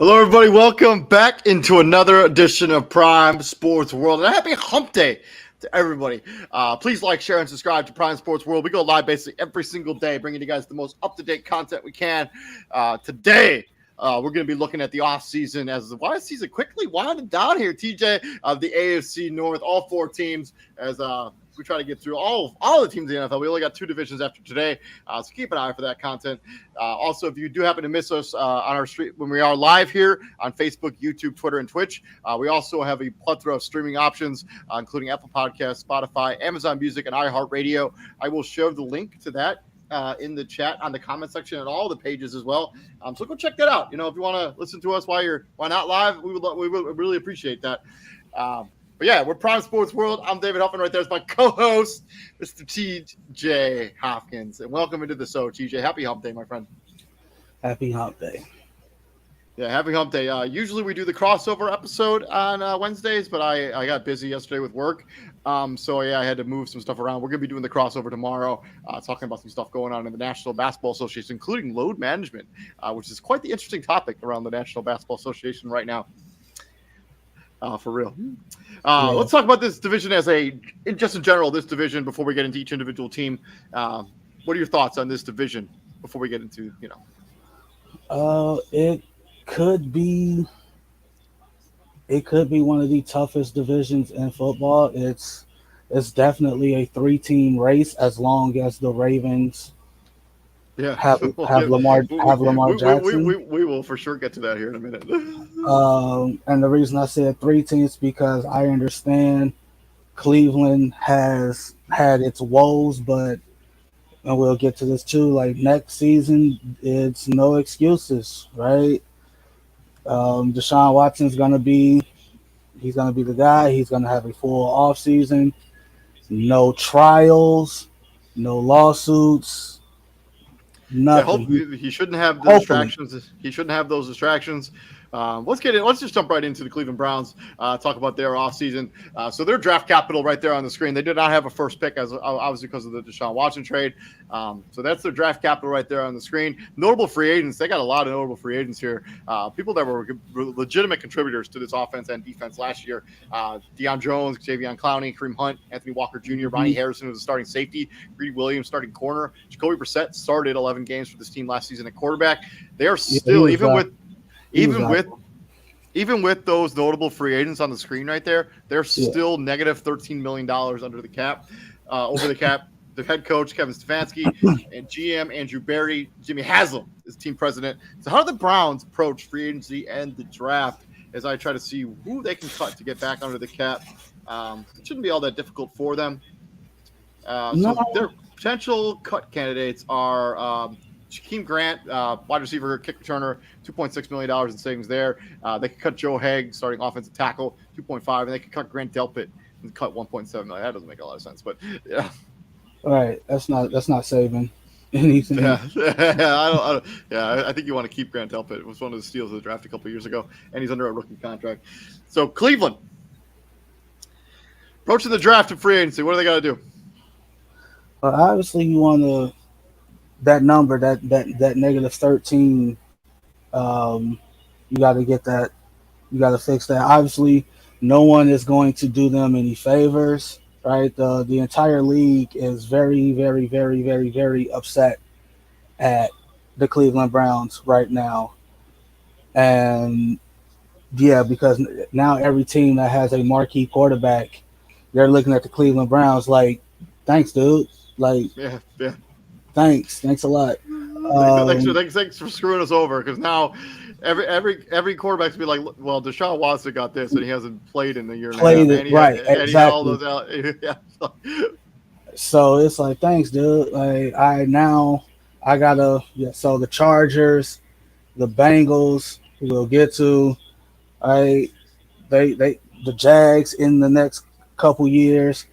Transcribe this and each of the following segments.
Hello, everybody. Welcome back into another edition of Prime Sports World. And happy hump day to everybody. Please like, share, and subscribe to Prime Sports World. We go live basically every single day, bringing you guys the most up-to-date content we can. Today, we're going to be looking at the offseason as the season quickly winding down here, TJ, of the AFC North, all four teams, as we try to get through all the teams in the NFL. We only got two divisions after today, so keep an eye for that content. Also, if you do happen to miss us on our stream when we are live here on Facebook, YouTube, Twitter, and Twitch, we also have a plethora of streaming options, including Apple Podcasts, Spotify, Amazon Music, and iHeartRadio. I will show the link to that in the chat on the comment section and all the pages as well. So go check that out. You know, if you want to listen to us while not live, we would really appreciate that. But yeah, we're Prime Sports World. I'm David Huffman. Right there is my co-host, Mr. TJ Hopkins. And welcome into the show, TJ. Happy hump day, my friend. Happy hump day. Yeah, happy hump day. Usually we do the crossover episode on Wednesdays, but I got busy yesterday with work. So yeah, I had to move some stuff around. We're going to be doing the crossover tomorrow, talking about some stuff going on in the National Basketball Association, including load management, which is quite the interesting topic around the National Basketball Association right now. For real. Let's talk about this division just in general, this division, before we get into each individual team. What are your thoughts on this division before we get into, It could be one of the toughest divisions in football. It's definitely a 3-team race as long as the Ravens have Lamar Jackson. We will for sure get to that here in a minute. And the reason I said 3 teams because I understand Cleveland has had its woes, but and we'll get to this too. Like next season, it's no excuses, right? Deshaun Watson's gonna be the guy. He's gonna have a full off season, no trials, no lawsuits. Nothing. He shouldn't have the distractions. He shouldn't have those distractions. Let's just jump right into the Cleveland Browns. Talk about their offseason. So their draft capital right there on the screen. They did not have a first pick, as obviously because of the Deshaun Watson trade. So that's their draft capital right there on the screen. Notable free agents. They got a lot of notable free agents here. People that were legitimate contributors to this offense and defense last year. Deion Jones, Javion Clowney, Kareem Hunt, Anthony Walker Jr., Ronnie Harrison was a starting safety, Greedy Williams starting corner. Jacoby Brissett started 11 games for this team last season at quarterback. They are still even with those notable free agents on the screen right there, they're still negative $13 million under the cap, over the cap. The head coach, Kevin Stefanski, and GM, Andrew Berry, Jimmy Haslam is team president. So how do the Browns approach free agency and the draft as I try to see who they can cut to get back under the cap? It shouldn't be all that difficult for them. So their potential cut candidates are Shaquem Grant, wide receiver, kick returner, $2.6 million in savings there. They could cut Joe Haig, starting offensive tackle, 2.5, and they could cut Grant Delpit and cut 1.7 million. That doesn't make a lot of sense, but yeah. All right, that's not saving anything. I think you want to keep Grant Delpit. It was one of the steals of the draft a couple of years ago, and he's under a rookie contract. So Cleveland approaching the draft and free agency. What do they got to do? Well, obviously, you want that number, that negative 13. You got to get that. You got to fix that. Obviously, no one is going to do them any favors, right? The entire league is very, very, very, very, very upset at the Cleveland Browns right now. And yeah, because now every team that has a marquee quarterback, they're looking at the Cleveland Browns like, thanks, dude. Like, yeah. Thanks a lot. Thanks for screwing us over, because now every quarterback's be like, well, Deshaun Watson got this and he hasn't played in the year. Exactly. So it's like, thanks, dude. Like so the Chargers, the Bengals, we'll get to. The Jags in the next couple years,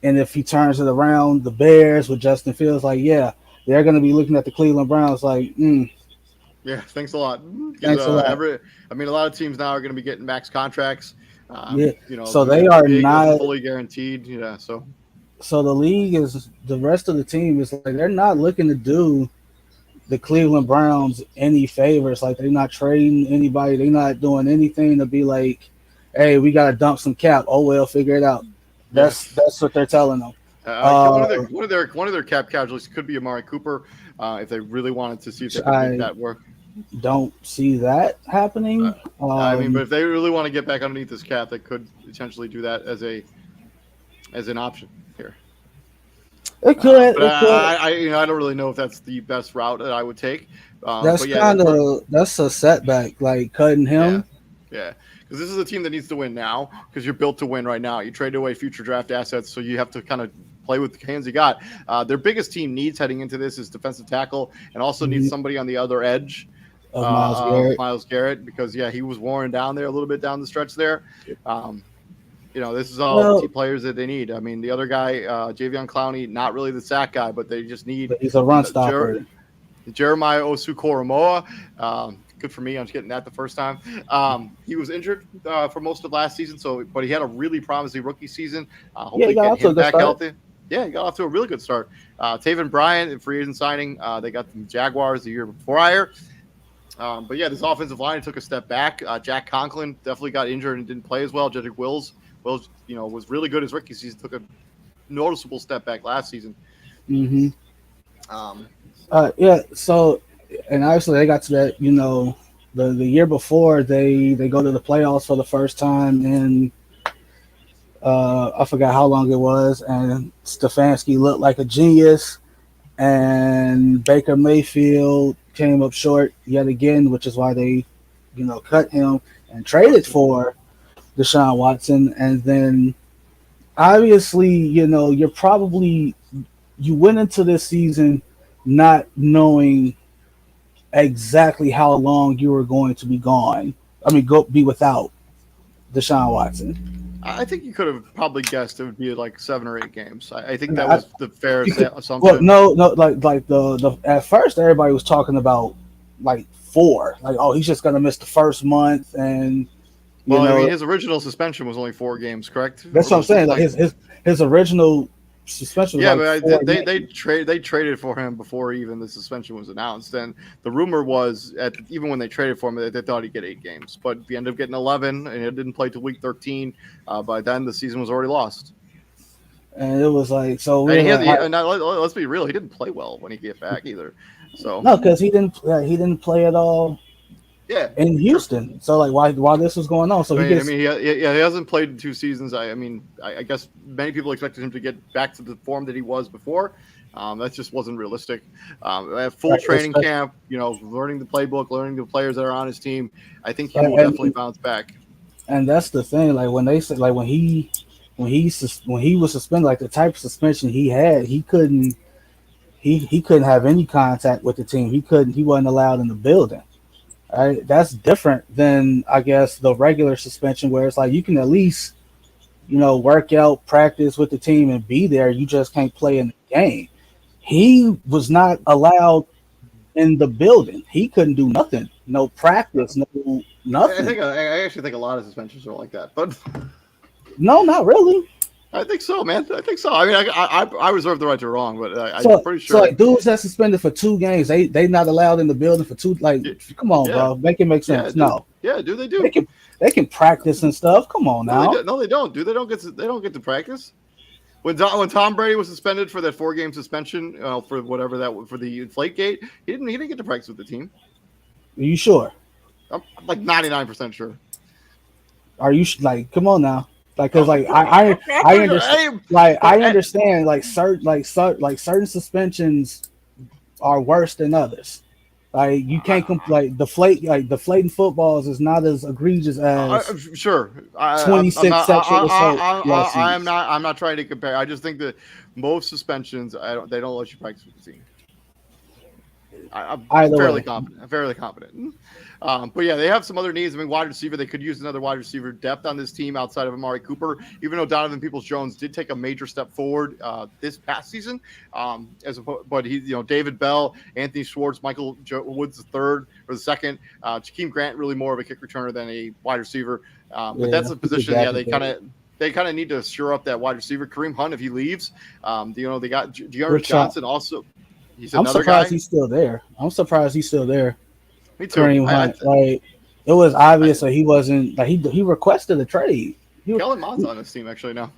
and if he turns it around, the Bears with Justin Fields, like, yeah. They're going to be looking at the Cleveland Browns like, Yeah, thanks a lot. Thanks a lot. A lot of teams now are going to be getting max contracts. So they are not fully guaranteed. Yeah, so the league the rest of the team is like, they're not looking to do the Cleveland Browns any favors. Like they're not trading anybody. They're not doing anything to be like, hey, we gotta dump some cap. Oh well, figure it out. Yeah. That's what they're telling them. One of their cap casualties could be Amari Cooper, if they really wanted to see if they could I make that work. don't see that happening. I mean, but if they really want to get back underneath this cap, they could potentially do that as an option here. It could. I don't really know if that's the best route that I would take. That's kind of that's a setback. Like cutting him. Yeah. Because this is a team that needs to win now. Because you're built to win right now. You traded away future draft assets, so you have to kind of play with the hands you got. Their biggest team needs heading into this is defensive tackle, and also needs somebody on the other edge. Myles Garrett, because he was worn down there a little bit down the stretch there. This is all the key players that they need. I mean, the other guy, Javion Clowney, not really the sack guy, but they just need. He's a run stopper. Jeremiah Osu-Koromoa. Good for me. I'm just getting that the first time. He was injured for most of last season, but he had a really promising rookie season. Hopefully get him back healthy. Yeah, he got off to a really good start. Taven Bryan, free agent signing. They got the Jaguars the year prior. But this offensive line took a step back. Jack Conklin definitely got injured and didn't play as well. Jedrick Wills, was really good his rookie season. Took a noticeable step back last season. Mm-hmm. So, and obviously they got to that. The year before they go to the playoffs for the first time in I forgot how long it was, and Stefanski looked like a genius, and Baker Mayfield came up short yet again, which is why they, cut him and traded for Deshaun Watson. And then obviously, you went into this season not knowing exactly how long you were going to be gone. Be without Deshaun Watson. I think you could have probably guessed it would be like 7 or 8 games. I think that was the fair assumption. Well, no, like the at first everybody was talking about like 4. Like, oh, he's just gonna miss the first month, and his original suspension was only 4 games, correct? That's what I'm saying. Like his original suspension. Was but they traded for him before even the suspension was announced, and the rumor was even when they traded for him, they thought he'd get 8 games, but he ended up getting 11, and it didn't play till week 13. By then, the season was already lost. And it was like so. Let's be real, he didn't play well when he get back either. So no, because he didn't play at all. Yeah, in Houston. So like, why this was going on? So he hasn't played in 2 seasons. I guess many people expected him to get back to the form that he was before. That just wasn't realistic. Full training camp, learning the playbook, learning the players that are on his team. I think he will definitely bounce back. And that's the thing. Like when they said, like when he was suspended, like the type of suspension he had, he couldn't have any contact with the team. He wasn't allowed in the building. Right? That's different than, I guess, the regular suspension where it's like you can at least, work out, practice with the team and be there. You just can't play in the game. He was not allowed in the building. He couldn't do nothing. No practice, no nothing. I actually think a lot of suspensions are like that, but no, not really. I think so, man. I think so. I mean, I reserve the right to wrong, but I'm pretty sure. So, like, dudes that suspended for 2 games, they not allowed in the building for 2. Like, come on, bro, make it make sense. No, they do. They can practice and stuff. Come on now. No, they don't. They don't get to practice. When Tom Brady was suspended for that 4-game suspension, for whatever for the Inflategate, he didn't get to practice with the team. Are you sure? I'm like 99% sure. Are you like? Come on now. Like, cause like I understand, I understand like certain suspensions are worse than others. Like you can't deflating footballs is not as egregious as 26 sexual assault. I'm not trying to compare. I just think that most suspensions they don't let you practice with the team. I'm fairly confident. But they have some other needs. I mean, wide receiver, they could use another wide receiver depth on this team outside of Amari Cooper, even though Donovan Peoples-Jones did take a major step forward this past season. But he, David Bell, Anthony Schwartz, Michael Woods the third or the second, Jakeem Grant really more of a kick returner than a wide receiver. But that's a position, they kind of need to shore up that wide receiver. Kareem Hunt, if he leaves, they got Dearness Johnson also. He's I'm another surprised guy. he's still there. Me too. Kareem Hunt. Like it was I obvious that he wasn't like he requested a trade. Kellen Mond's on this team actually now.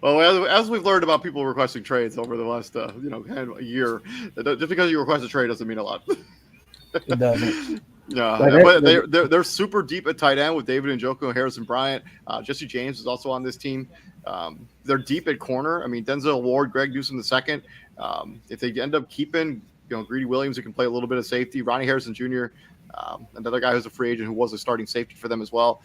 Well, as we've learned about people requesting trades over the last kind of a year, just because you request a trade doesn't mean a lot. It doesn't. Like Yeah, but they're super deep at tight end with David Njoku and Harrison Bryant. Jesse James is also on this team. They're deep at corner. I mean, Denzel Ward, Greg Newsome II. If they end up keeping Greedy Williams, who can play a little bit of safety, Ronnie Harrison Jr., another guy who's a free agent who was a starting safety for them as well.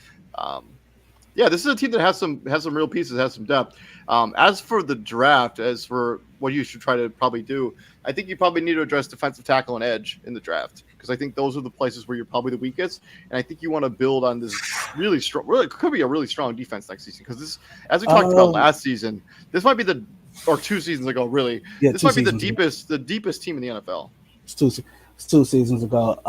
Yeah, this is a team that has some real pieces, has some depth. As for the draft, as for what you should try to probably do, I think you probably need to address defensive tackle and edge in the draft because I think those are the places where you're probably the weakest, and I think you want to build on this really strong. Really, could be a really strong defense next season because this, as we talked about last season, this might be or 2 seasons ago, really. Yeah, this might be the deepest team in the NFL. It's 2 seasons ago.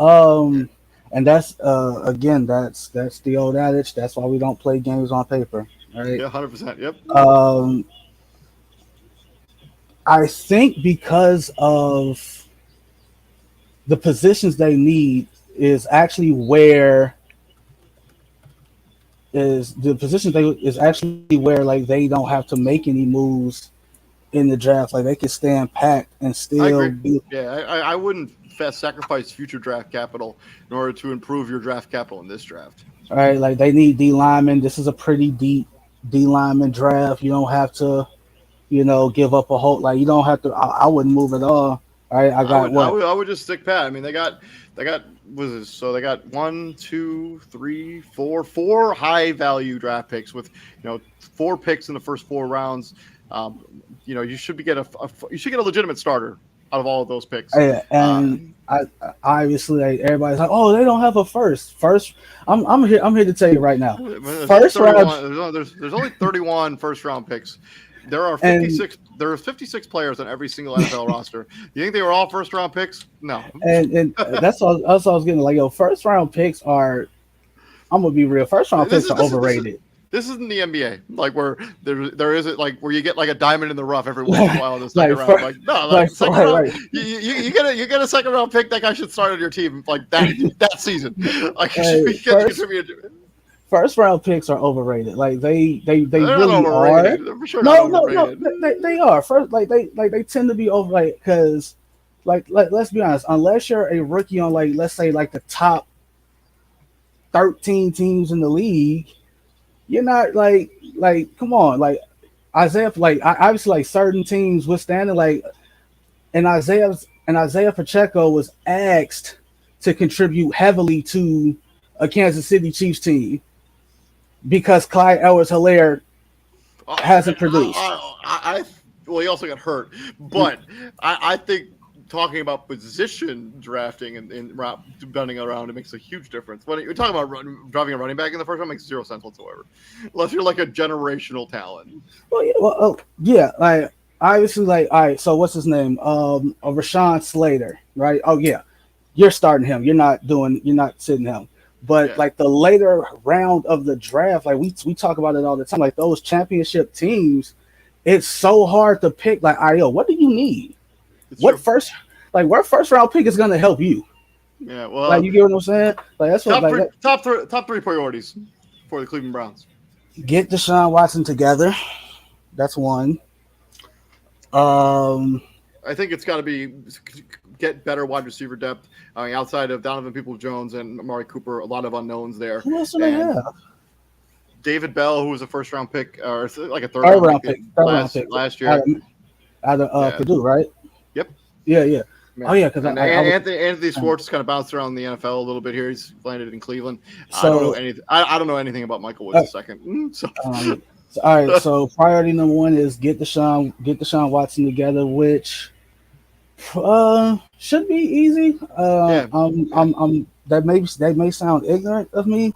And that's again, that's the old adage. That's why we don't play games on paper, right? Yeah, 100%. Yep. I think because of the positions they need is actually where like they don't have to make any moves in the draft. Like they can stand pat and still be. Yeah, I wouldn't sacrifice future draft capital in order to improve your draft capital in this draft. All right, like they need D linemen. This is a pretty deep D lineman draft. You don't have to, give up a whole. Like you don't have to. I wouldn't move at all. All right, I would just stick pat. I mean, they got 1, 2, 3, 4 high value draft picks with 4 picks in the first 4 rounds. You should get a legitimate starter out of all of those picks. And I obviously like, everybody's like, oh, they don't have a first. I'm here to tell you right now. First round. There's only 31 first round picks. There are 56. There are 56 players on every single NFL roster. You think they were all first round picks? No. And that's what I was getting. Like, first round picks are. I'm gonna be real. First round picks are overrated. This isn't the NBA, like where there isn't like where you get like a diamond in the rough every once in a while in the second round. Second round, you get a second round pick. That guy should start on your team like that season. Like first round picks are overrated. Like they really are. They're sure no, they are. First, they tend to be overrated because like let's be honest, unless you're a rookie on like let's say like the top 13 teams in the league. You're not like come on, like Isaiah, like obviously like certain teams withstanding like and Isaiah Pacheco was asked to contribute heavily to a Kansas City Chiefs team because Clyde Edwards-Helaire hasn't produced. Well, he also got hurt, but I think talking about position drafting and running around, it makes a huge difference. When you're talking about driving a running back in the first round, makes 0 sense whatsoever, unless you're like a generational talent. Like obviously, like all right. So what's his name? Rashawn Slater, right? Oh yeah, you're starting him. You're not sitting him. But like the later round of the draft, like we talk about it all the time. Like those championship teams, it's so hard to pick. Like, what do you need? Where first round pick is going to help you? Yeah, well, like you get what I'm saying. Like that's what top three priorities for the Cleveland Browns. Get Deshaun Watson together. That's one. I think it's got to be get better wide receiver depth. I mean, outside of Donovan Peoples-Jones and Amari Cooper, a lot of unknowns there. Who else do they have? David Bell, who was a first round pick, or like a third round pick last year, out of Purdue, right? Yep. Yeah. Man. Oh yeah, because Anthony Schwartz kind of bounced around the NFL a little bit here. He's landed in Cleveland. So, I don't know anything about Michael Woods second. All right. So priority number 1 is get Deshaun Watson together, which should be easy. That may sound ignorant of me,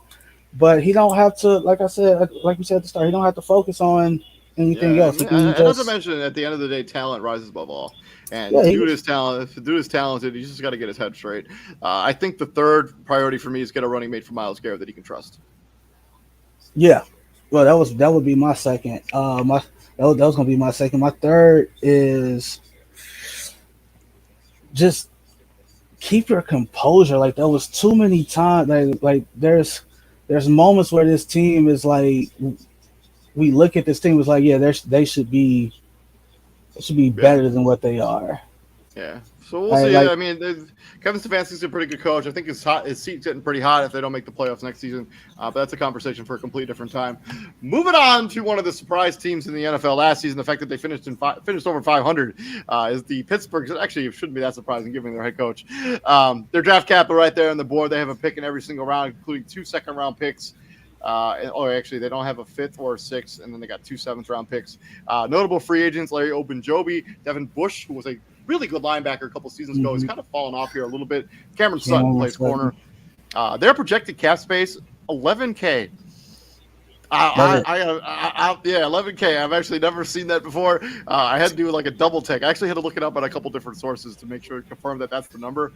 but he don't have to. Like I said, like we said at the start, he don't have to focus on anything else. Not to mention, at the end of the day, talent rises above all. And dude is talented. He's just got to get his head straight. I think the third priority for me is get a running mate for Myles Garrett that he can trust. Yeah, well, that would be my second. That was going to be my second. My third is just keep your composure. Like there was too many times. Like there's moments where this team is like, we look at this team, it's like, yeah, they should be better than what they are. Yeah, so we'll see. I mean, Kevin Stefanski's a pretty good coach. I think his seat's getting pretty hot if they don't make the playoffs next season. But that's a conversation for a completely different time. Moving on to one of the surprise teams in the NFL last season, the fact that they finished over 500 is the Pittsburgh. Actually, it shouldn't be that surprising given their head coach. Their draft capital right there on the board. They have a pick in every single round, including 2 second-round picks. Actually, they don't have a 5th or a 6th, and then they got 2 7th-round picks. Notable free agents: Larry Ogunjobi, Devin Bush, who was a really good linebacker a couple seasons ago. He's kind of fallen off here a little bit. Cameron Sutton plays corner. Their projected cap space, $11K. Yeah, $11K. I've actually never seen that before. I had to do like a double take. I actually had to look it up at a couple different sources to make sure to confirm that that's the number.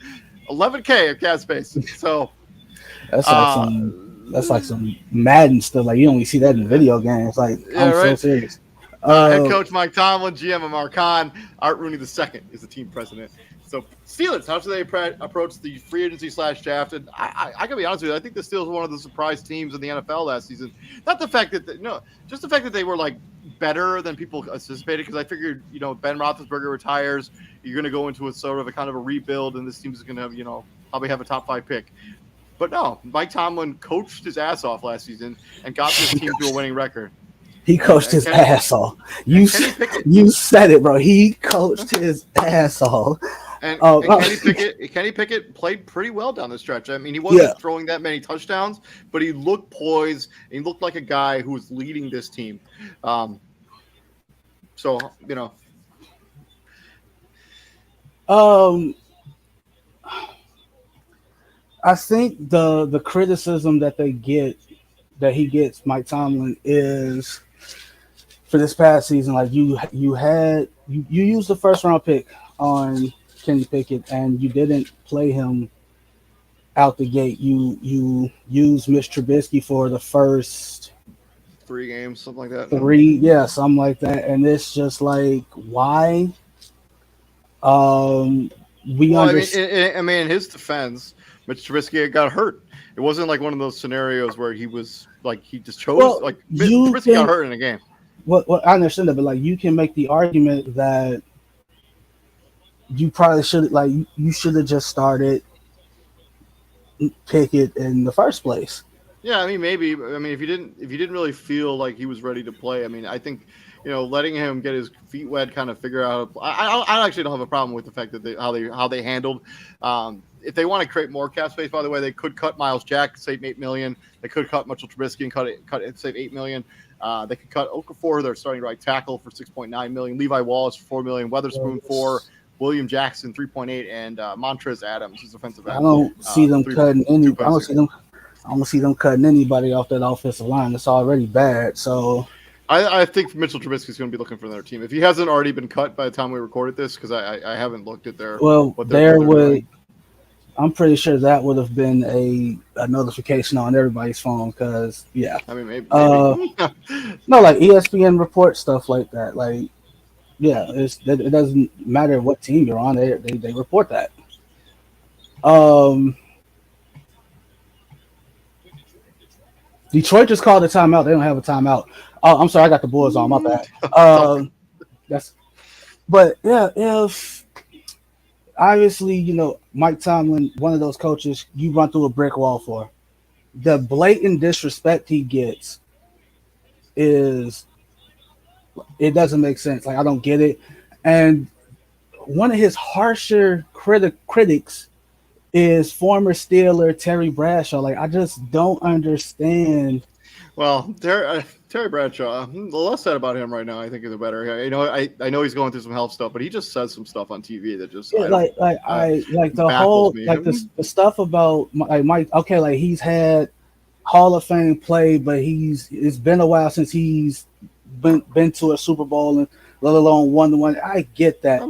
$11K of cap space. So that's like some Madden stuff. Like you only see that in video games. Like I'm so serious. Head coach Mike Tomlin, GM Amar Khan, Art Rooney II is the team president. So Steelers, how should they approach the free agency / draft? And I gotta be honest with you, I think the Steelers were one of the surprise teams in the NFL last season. Not the fact that just the fact that they were like better than people anticipated. Because I figured, Ben Roethlisberger retires, you're gonna go into a sort of a kind of a rebuild, and this team is gonna have, probably have a top 5 pick. But no, Mike Tomlin coached his ass off last season and got this team to a winning record. He coached his ass off. You said it, bro. He coached his ass off. And Kenny Pickett played pretty well down the stretch. I mean, he wasn't throwing that many touchdowns, but he looked poised. And he looked like a guy who was leading this team. I think the criticism that he gets, Mike Tomlin, is for this past season, like you used the 1st-round pick on Kenny Pickett, and you didn't play him out the gate. You used Mitch Trubisky for the first 3 games, something like that. Something like that. And it's just like, why? In his defense, Mitch Trubisky got hurt. It wasn't like one of those scenarios where he was like he just chose. Trubisky got hurt in a game. Well, I understand that, but like you can make the argument that you probably should you should have just started Pickett in the first place. Yeah, I mean maybe. I mean if you didn't really feel like he was ready to play, I mean I think letting him get his feet wet, kind of figure out. I actually don't have a problem with the fact that how they handled. If they want to create more cap space, by the way, they could cut Myles Jack, save $8 million. They could cut Mitchell Trubisky and cut it, save $8 million. They could cut Okafor, their starting right tackle, for $6.9 million. Levi Wallace for $4 million. Weatherspoon for William Jackson 3.8, and Montrezl Adams, his offensive end. I don't see them cutting any. I don't see them cutting anybody off that offensive line. It's already bad. So I think Mitchell Trubisky is going to be looking for another team if he hasn't already been cut by the time we recorded this, because I haven't looked at their. Well, I'm pretty sure that would have been a notification on everybody's phone, because I mean maybe. No, like ESPN report stuff like that. Like, it doesn't matter what team you're on, they report that. Detroit just called a timeout. They don't have a timeout. Oh, I'm sorry, I got the Bulls on. My bad. If obviously, Mike Tomlin, one of those coaches you run through a brick wall for. The blatant disrespect he gets it doesn't make sense. Like, I don't get it. And one of his harsher critics is former Steeler Terry Bradshaw. Like, I just don't understand. Well, Terry Bradshaw, the less said about him right now, I think, is the better. I know he's going through some health stuff, but he just says some stuff on TV that just the stuff about Mike. Okay, like he's had Hall of Fame play, but it's been a while since he's been to a Super Bowl, and let alone 1-1. I get that.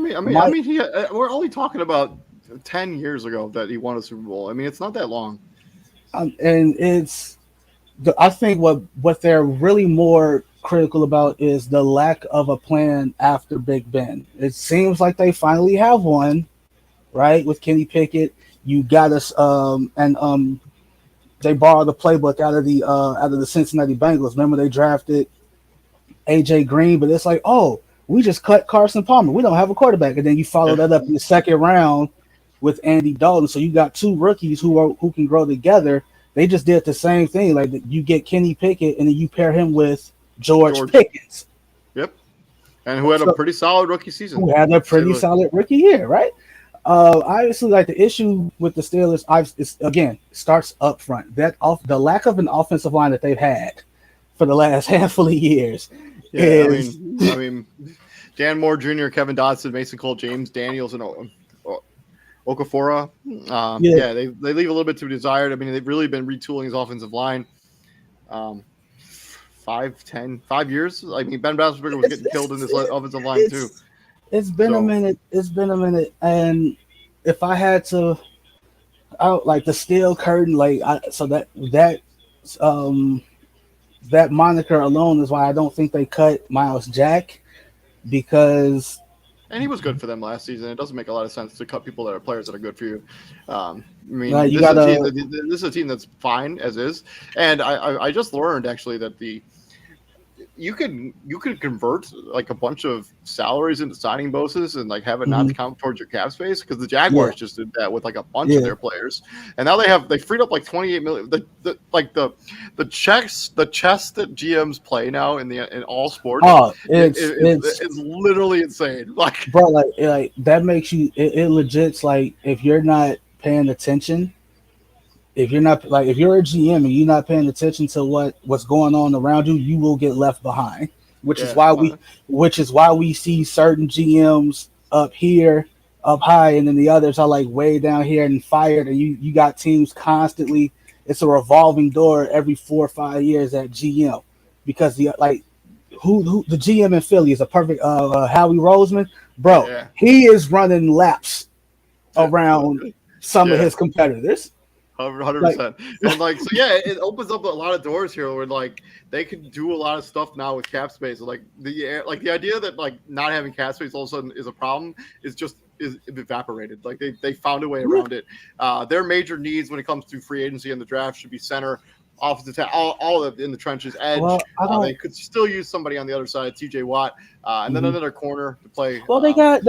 We're only talking about 10 years ago that he won a Super Bowl. I mean, it's not that long. And it's. I think what they're really more critical about is the lack of a plan after Big Ben. It seems like they finally have one, right? With Kenny Pickett, you got us, and they borrowed the playbook out of the Cincinnati Bengals. Remember they drafted AJ Green, but it's like, oh, we just cut Carson Palmer. We don't have a quarterback, and then you follow that up in the second round with Andy Dalton. So you got two rookies who can grow together. They just did the same thing. Like you get Kenny Pickett, and then you pair him with George Pickens. Yep, and who had a pretty solid rookie season. Who had a pretty solid rookie year, right? Obviously, like the issue with the Steelers, starts up front. The lack of an offensive line that they've had for the last handful of years. Yeah, I mean, Dan Moore Jr., Kevin Dodson, Mason Cole, James Daniels, and Okafor. They leave a little bit to be desired. I mean, they've really been retooling his offensive line. 5 years. I mean, Ben Roethlisberger was getting killed in this offensive line too. It's been a minute. And if I had to, like the steel curtain, that moniker alone is why I don't think they cut Miles Jack, because. And he was good for them last season. It doesn't make a lot of sense to cut people that are players that are good for you. I mean, this is a team that's fine as is. And I just learned actually that you could convert like a bunch of salaries into signing bonuses and like have it not count towards your cap space, because the Jaguars just did that with like a bunch of their players, and now they freed up like 28 million. The chess that GMs play now in all sports. It's literally insane. Like, bro, like that makes you it legit's like if you're not paying attention. If you're a GM and you're not paying attention to what's going on around you, you will get left behind. Which is why we see certain GMs up here, up high, and then the others are like way down here and fired. And you got teams constantly. It's a revolving door every 4 or 5 years at GM, because the GM in Philly is a perfect Howie Roseman, bro. Yeah. He is running laps around some of his competitors. 100%. It opens up a lot of doors here where like they can do a lot of stuff now with cap space. Like the idea that like not having cap space all of a sudden is a problem is evaporated. Like they found a way around it. Their major needs when it comes to free agency and the draft should be center, offensive tackle, all of it in the trenches, edge. They could still use somebody on the other side, TJ Watt, and then another corner to play. Well, they got.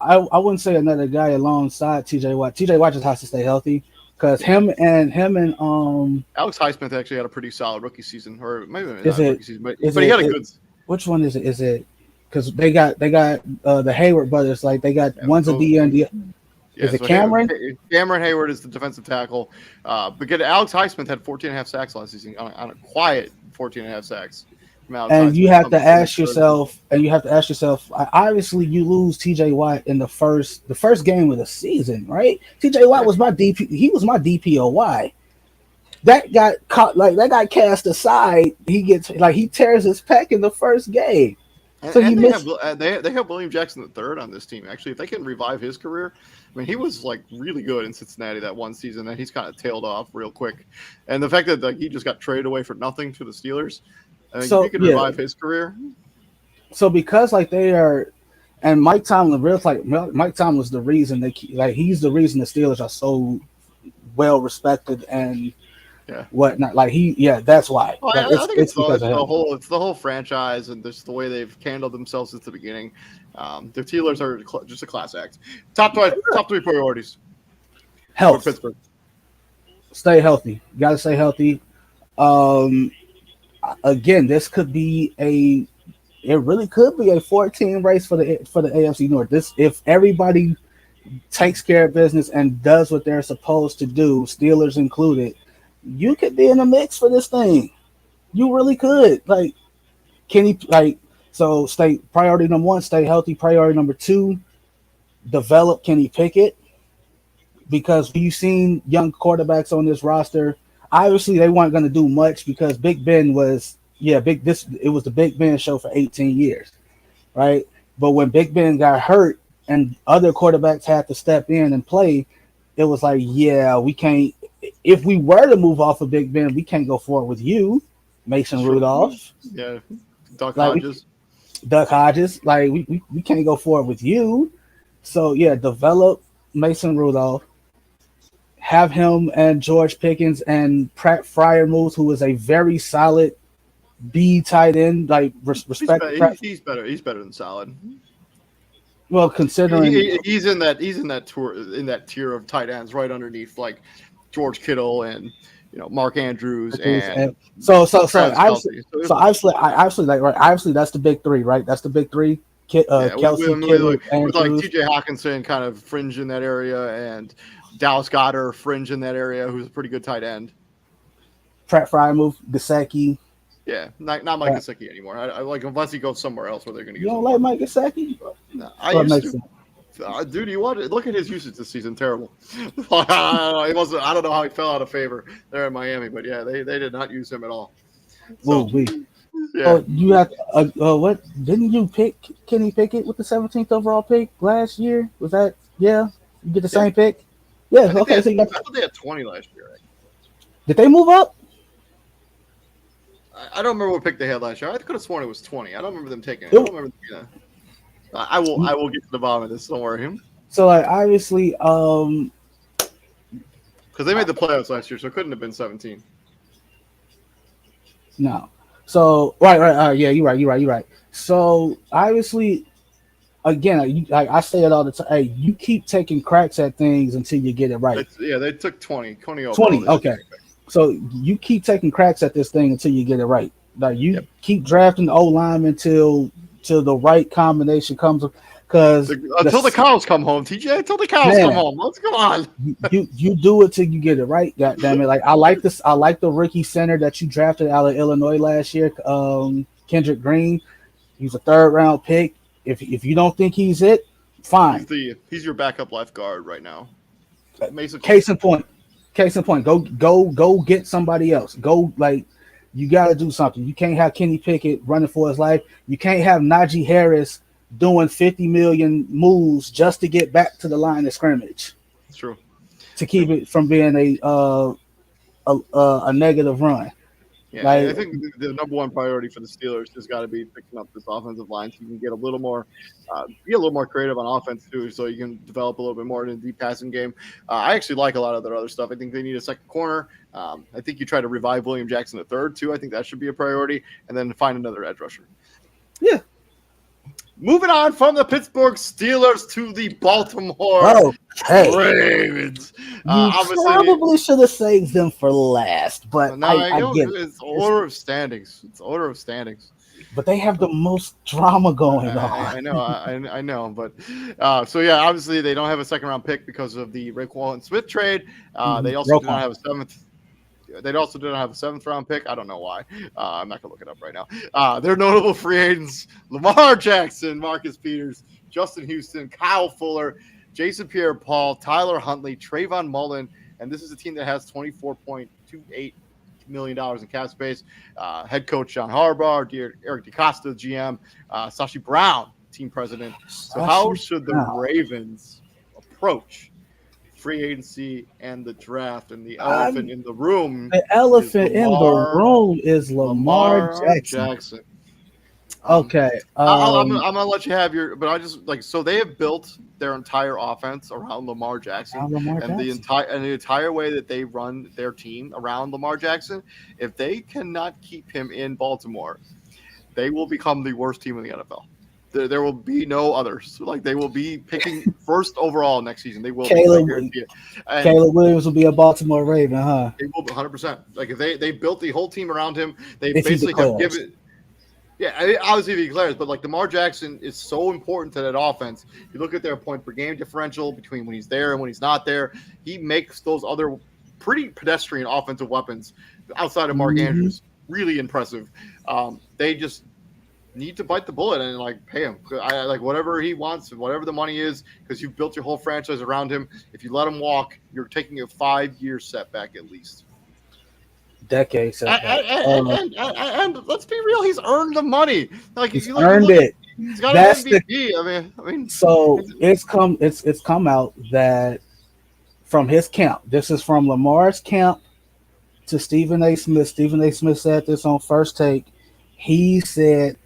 I wouldn't say another guy alongside TJ Watt. TJ Watt just has to stay healthy, because him and Alex Highsmith actually had a pretty solid rookie season, or maybe not rookie season, but he had a good. Which one is it? Is it because they got the Hayward brothers? Like they got one's a DN. Is it Cameron? Cameron Hayward is the defensive tackle. But Alex Highsmith had 14.5 sacks last season on a quiet 14.5 sacks. And you have to ask yourself, obviously you lose TJ Watt in the first game of the season, right? TJ Watt was my DP. He was my DPOY. That got caught, like that got cast aside. He tears his pec in the first game. So they have William Jackson III on this team. Actually, if they can revive his career, I mean, he was like really good in Cincinnati that one season, and he's kind of tailed off real quick. And the fact that he just got traded away for nothing to the Steelers, I think if he can revive his career. So because they are, and Mike Tomlin, Mike Tomlin's the reason he's the reason the Steelers are so well respected and whatnot. That's why. Well, I think it's the whole franchise and just the way they've handled themselves since the beginning. The Steelers are just a class act. Top three priorities. Health. For Pittsburgh. Stay healthy. You got to stay healthy. Again, this could be it really could be a 14 race for the AFC North. If everybody takes care of business and does what they're supposed to do, Steelers included, you could be in the mix for this thing. You really could. So stay priority number 1, stay healthy. Priority number 2, develop Kenny Pickett, because we've seen young quarterbacks on this roster. Obviously, they weren't going to do much because Big Ben was it was the Big Ben show for 18 years, right? But when Big Ben got hurt and other quarterbacks had to step in and play, it was like, we can't. If we were to move off of Big Ben, we can't go forward with you, Mason Rudolph. Yeah, Duck Hodges. We can't go forward with you. So yeah, develop Mason Rudolph, have him and George Pickens and Pratt Fryermuth, who is a very solid B tight end. Like respect Pratt. He's better. He's better than solid. Well, considering He's in that tier of tight ends right underneath like George Kittle and Mark Andrews and so Travis obviously, Kelce. obviously that's the big three, right? That's the big three. Kelce, Kittle, with like Andrews. TJ Hawkinson kind of fringe in that area, and Dallas Goedert fringe in that area, who's a pretty good tight end. Pratt Fryermuth, Gesicki. Yeah, not Mike Gesicki anymore. I like unless he goes somewhere else where they're going to use him. You don't like Mike Gesicki? No, I used to. Dude, you want to look at his usage this season? Terrible. I don't know how he fell out of favor there in Miami, but yeah, they did not use him at all. So, yeah. Oh, you have what? Didn't you pick Kenny Pickett with the 17th overall pick last year? Was that You get the same pick? Yeah. Okay. So I thought they had 20 last year. Right? Did they move up? I don't remember what pick they had last year. I could have sworn it was 20. I don't remember them taking it. I don't remember. I will get to the bottom of this. Don't worry. So obviously, because they made the playoffs last year, so it couldn't have been 17. No. So right. Yeah, you're right. So obviously, again, I say it all the time. Hey, you keep taking cracks at things until you get it right. They took 20 overall. 20. Okay. So you keep taking cracks at this thing until you get it right. Like you keep drafting O linemen until the right combination comes. Because until the cows come home, TJ. Until the cows come home. Let's go on. You do it till you get it right. God damn it! Like I like this. I like the rookie center that you drafted out of Illinois last year, Kendrick Green. He's a 3rd round pick. If you don't think he's it, fine. He's your backup left guard right now. Case in point. Go get somebody else. You got to do something. You can't have Kenny Pickett running for his life. You can't have Najee Harris doing 50 million moves just to get back to the line of scrimmage. True. To keep it from being a negative run. Yeah, I think the number one priority for the Steelers has got to be picking up this offensive line so you can get a little more creative on offense too, so you can develop a little bit more in the deep passing game. I actually like a lot of their other stuff. I think they need a second corner. I think you try to revive William Jackson III too. I think that should be a priority, and then find another edge rusher. Yeah. Moving on from the Pittsburgh Steelers to the Baltimore Ravens. You probably should have saved them for last, but I get it. It's order of standings. But they have the most drama going on. I know. But obviously they don't have a 2nd round pick because of the Raekwon Smith trade. They also do not have a 7th. They also didn't have a 7th round pick. I don't know why. I'm not gonna look it up right now. They're notable free agents: Lamar Jackson, Marcus Peters, Justin Houston, Kyle Fuller, Jason Pierre-Paul, Tyler Huntley, Trayvon Mullen, and this is a team that has $24.28 million in cap space. Head coach John Harbaugh, Eric DeCosta, GM, Sashi Brown, team president. So how should the Ravens approach free agency and the draft? And the elephant in the room. The elephant in the room is Lamar Jackson. Okay, I'm gonna let you have your. But I just so they have built their entire offense around Lamar Jackson, the entire way that they run their team around Lamar Jackson. If they cannot keep him in Baltimore, they will become the worst team in the NFL. There will be no others. They will be picking 1st overall next season. They will. Caleb Williams will be a Baltimore Raven, huh? They will 100%. If they built the whole team around him, they basically have given. Yeah, obviously he declares, but Lamar Jackson is so important to that offense. You look at their point per game differential between when he's there and when he's not there. He makes those other pretty pedestrian offensive weapons outside of Mark Andrews really impressive. They just need to bite the bullet and pay him. Whatever he wants, whatever the money is, because you've built your whole franchise around him. If you let him walk, you're taking a 5-year setback at least. Decade setback. And let's be real, he's earned the money. He's earned it. He's got an MVP. I mean. So it's come out that from his camp. This is from Lamar's camp to Stephen A. Smith. Stephen A. Smith said this on First Take. He said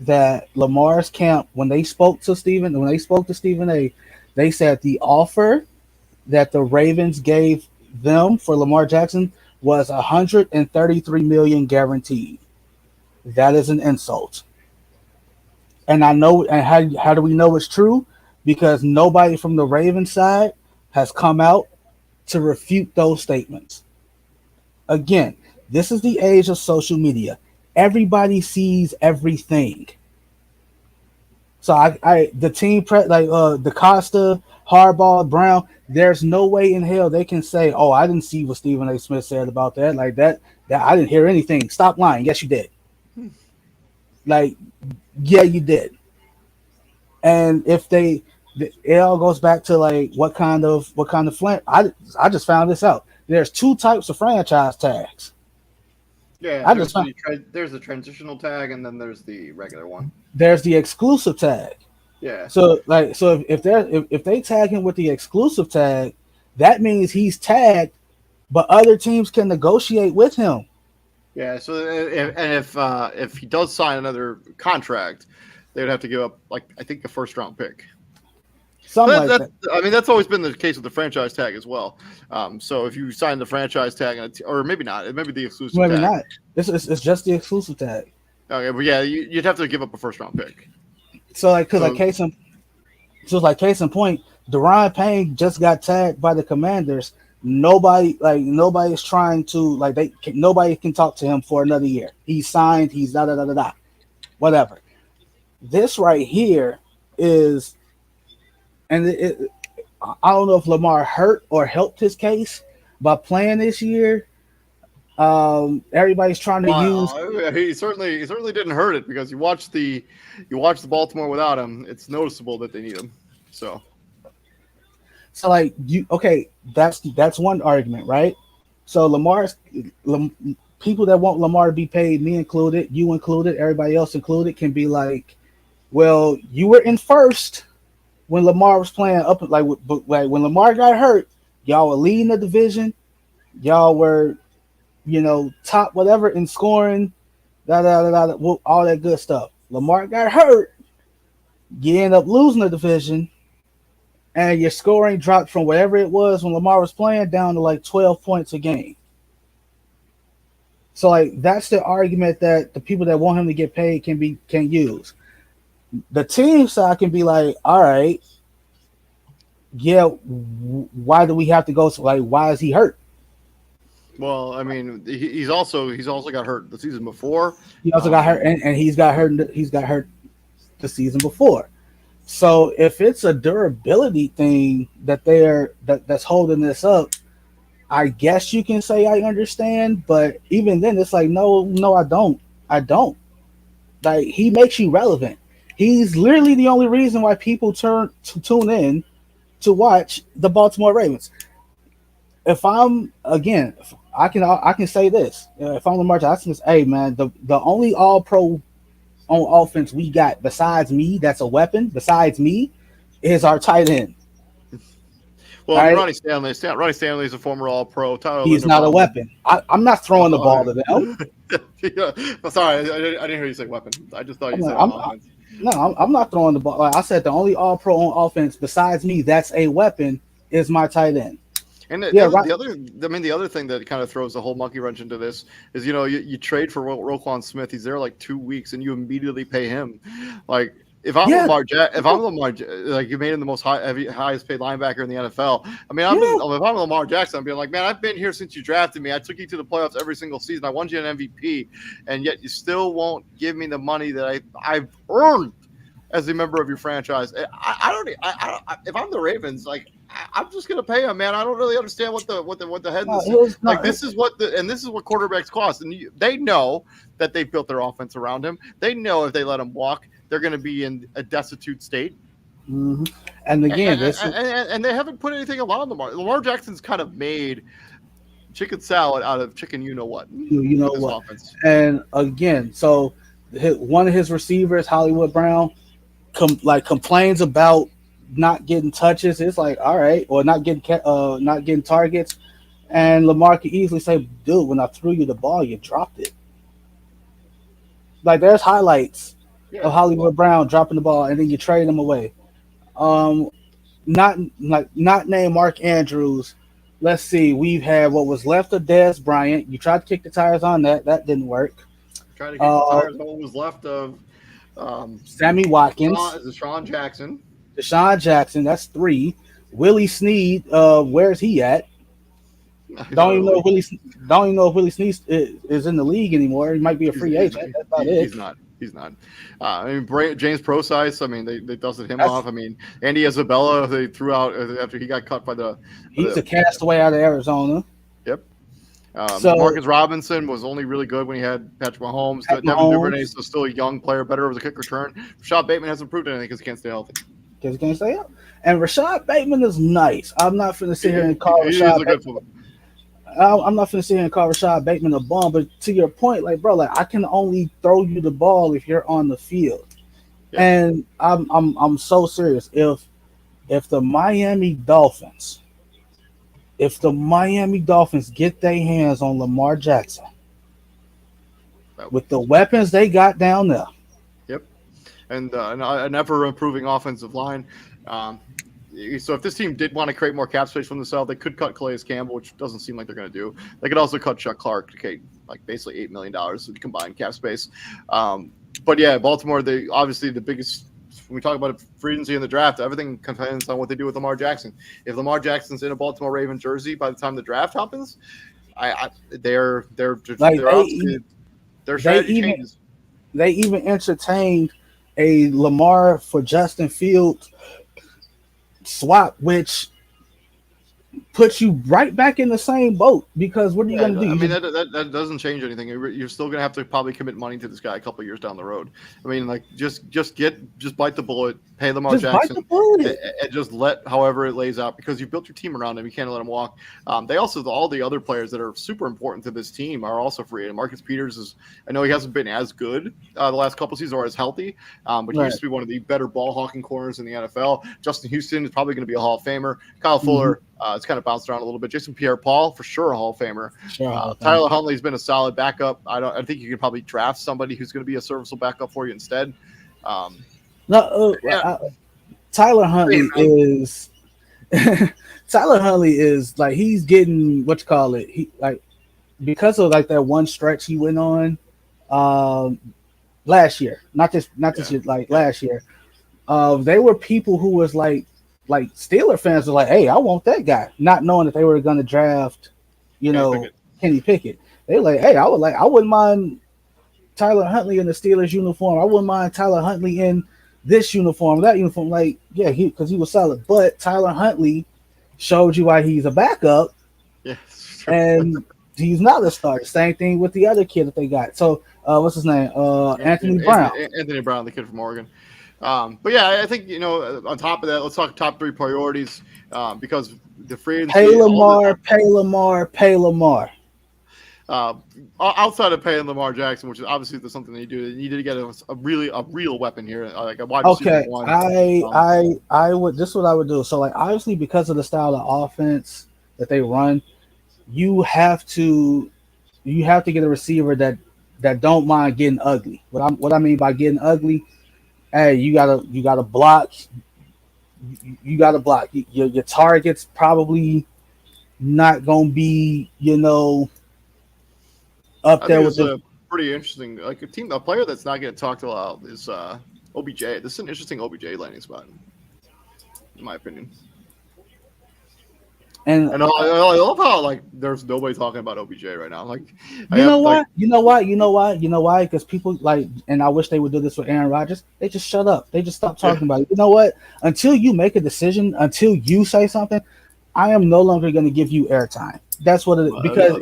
that Lamar's camp, when they spoke to Stephen A., They said the offer that the Ravens gave them for Lamar Jackson was 133 million guaranteed. That is an insult. And I know, and how do we know it's true? Because nobody from the Ravens side has come out to refute those statements. Again, this is the age of social media. Everybody sees everything. So the team like DaCosta, Harbaugh, Brown. There's no way in hell they can say, "Oh, I didn't see what Stephen A. Smith said about that." Like that I didn't hear anything. Stop lying. Yes, you did. Like, yeah, you did. And if it all goes back to like what kind of I just found this out. There's two types of franchise tags. Yeah, there's the transitional tag, and then there's the regular one. There's the exclusive tag. Yeah. So if they tag him with the exclusive tag, that means he's tagged, but other teams can negotiate with him. Yeah. So if he does sign another contract, they would have to give up I think a first round pick. That. I mean, that's always been the case with the franchise tag as well. So if you sign the franchise tag, or maybe not, it may be the exclusive tag. Maybe not. It's just the exclusive tag. Okay, but yeah, you'd have to give up a first round pick. So case in point, Deron Payne just got tagged by the Commanders. Nobody's trying to nobody can talk to him for another year. He's signed. He's whatever. This right here is. And I don't know if Lamar hurt or helped his case by playing this year. Everybody's trying to use. He certainly didn't hurt it, because you watch the Baltimore without him. It's noticeable that they need him. So that's one argument, right? So people that want Lamar to be paid, me included, you included, everybody else included, can be like, well, you were in first when Lamar was playing up, when Lamar got hurt, y'all were leading the division, y'all were, top whatever in scoring, all that good stuff. Lamar got hurt, you end up losing the division, and your scoring dropped from whatever it was when Lamar was playing down to 12 points a game. So that's the argument that the people that want him to get paid can use. The team side can be like, all right, yeah, why do we have to go? Why is he hurt? Well, I mean, he's also got hurt the season before. He also got hurt, and he's got hurt. He's got hurt the season before. So if it's a durability thing that's holding this up, I guess you can say I understand. But even then, it's no, I don't. He makes you relevant. He's literally the only reason why people tune in to watch the Baltimore Ravens. I can say this. If I'm Lamar Jackson, hey man, the only All Pro on offense we got besides me, that's a weapon. Besides me, is our tight end. Well, right? Ronnie Stanley is a former All Pro. He's not a weapon. I'm not throwing the ball to them. Yeah. Sorry, I didn't hear you say weapon. I just thought you said offense. No, I'm not throwing the ball. Like I said, the only All Pro on offense besides me that's a weapon is my tight end. And the other thing that kind of throws the whole monkey wrench into this is, you trade for Roquan Smith. He's there 2 weeks, and you immediately pay him. If I'm Lamar, you made him the most highest paid linebacker in the NFL. I mean, if I'm Lamar Jackson, I'm being like, man, I've been here since you drafted me. I took you to the playoffs every single season. I won you an MVP, and yet you still won't give me the money that I've earned as a member of your franchise. If I'm the Ravens, I'm just gonna pay him, man. I don't really understand what the head is. This is what quarterbacks cost, and they know that they've built their offense around him. They know if they let him walk, they're going to be in a destitute state. Mm-hmm. And again, and they haven't put anything around Lamar. Lamar Jackson's kind of made chicken salad out of chicken. You know what? Offense. And again, so one of his receivers, Hollywood Brown, complains about not getting touches. It's all right, or not getting targets. And Lamar can easily say, "Dude, when I threw you the ball, you dropped it." There's highlights of Hollywood Brown dropping the ball, and then you trade him away. not named Mark Andrews. Let's see. We've had what was left of Dez Bryant. You tried to kick the tires on that. That didn't work. Trying to kick the tires on what was left of Sammy Watkins, Deshaun Jackson. Deshaun Jackson. That's 3. Willie Snead. Where's he at? Don't even know if Willie Snead is in the league anymore. He might be a free agent. That's about it. He's not. James Procise. I mean, they dusted him off. I mean, Andy Isabella. They threw out after he got cut by the. He's a castaway out of Arizona. Yep. Marcus Robinson was only really good when he had Patrick Mahomes. Devin Duvernay is still a young player, better as a kick return. Rashad Bateman hasn't proved anything because he can't stay healthy. And Rashad Bateman is nice. I'm not finna sit here and call Rashad Bateman. I'm not finna sit here and call Rashad Bateman a bum, but to your point, like bro, like I can only throw you the ball if you're on the field. Yeah. And I'm so serious. If the Miami Dolphins get their hands on Lamar Jackson with the weapons they got down there. Yep. And an ever improving offensive line. So if this team did want to create more cap space for themselves, they could cut Calais Campbell, which doesn't seem like they're going to do. They could also cut Chuck Clark to like basically $8 million in combined cap space. But yeah, Baltimore, obviously the biggest. When we talk about free agency in the draft, everything depends on what they do with Lamar Jackson. If Lamar Jackson's in a Baltimore Ravens jersey by the time the draft happens, their strategy changes. They even entertained a Lamar for Justin Fields swap, which puts you right back in the same boat because what are you going to do? I mean, that doesn't change anything. You're still going to have to probably commit money to this guy a couple of years down the road. I mean, like just bite the bullet, pay Lamar Jackson, and just let however it lays out because you built your team around him. You can't let him walk. They also all the other players that are super important to this team are also free. And Marcus Peters I know he hasn't been as good the last couple of seasons or as healthy, but he used to be one of the better ball hawking corners in the NFL. Justin Houston is probably going to be a Hall of Famer. Kyle Fuller. It's kind of bounced around a little bit. Jason Pierre-Paul, for sure, a Hall of Famer. Tyler Huntley's been a solid backup. I think you could probably draft somebody who's going to be a serviceable backup for you instead. Tyler Huntley is Tyler Huntley is like he's getting he like because of like that one stretch he went on last year, not this year, like last year. They were people who was like Steeler fans were like, hey, I want that guy, not knowing that they were going to draft, Kenny Pickett. They were like, hey, I wouldn't mind Tyler Huntley in the Steelers uniform. I wouldn't mind Tyler Huntley in this uniform, that uniform. Like, yeah, because he was solid. But Tyler Huntley showed you why he's a backup. Yes. And he's not a starter. Same thing with the other kid that they got. So, what's his name? Anthony Brown. Anthony Brown, the kid from Oregon. But yeah, I think on top of that, let's talk top 3 priorities because the free agency. Pay Lamar. Outside of paying Lamar Jackson, which is obviously something they do, they need to get a real weapon here, like a wide receiver. Okay, I would. This is what I would do. So, like, obviously, because of the style of offense that they run, you have to get a receiver that don't mind getting ugly. What I mean by getting ugly. Hey, you gotta block. You gotta block. Your target's probably not gonna be, up there with a pretty interesting a player that's not getting talked about is OBJ. This is an interesting OBJ landing spot, in my opinion. And I love how there's nobody talking about OBJ right now. You know why? Because people and I wish they would do this with Aaron Rodgers. They just shut up. They just stop talking about it. You know what? Until you make a decision, until you say something, I am no longer going to give you airtime. That's what it is. Because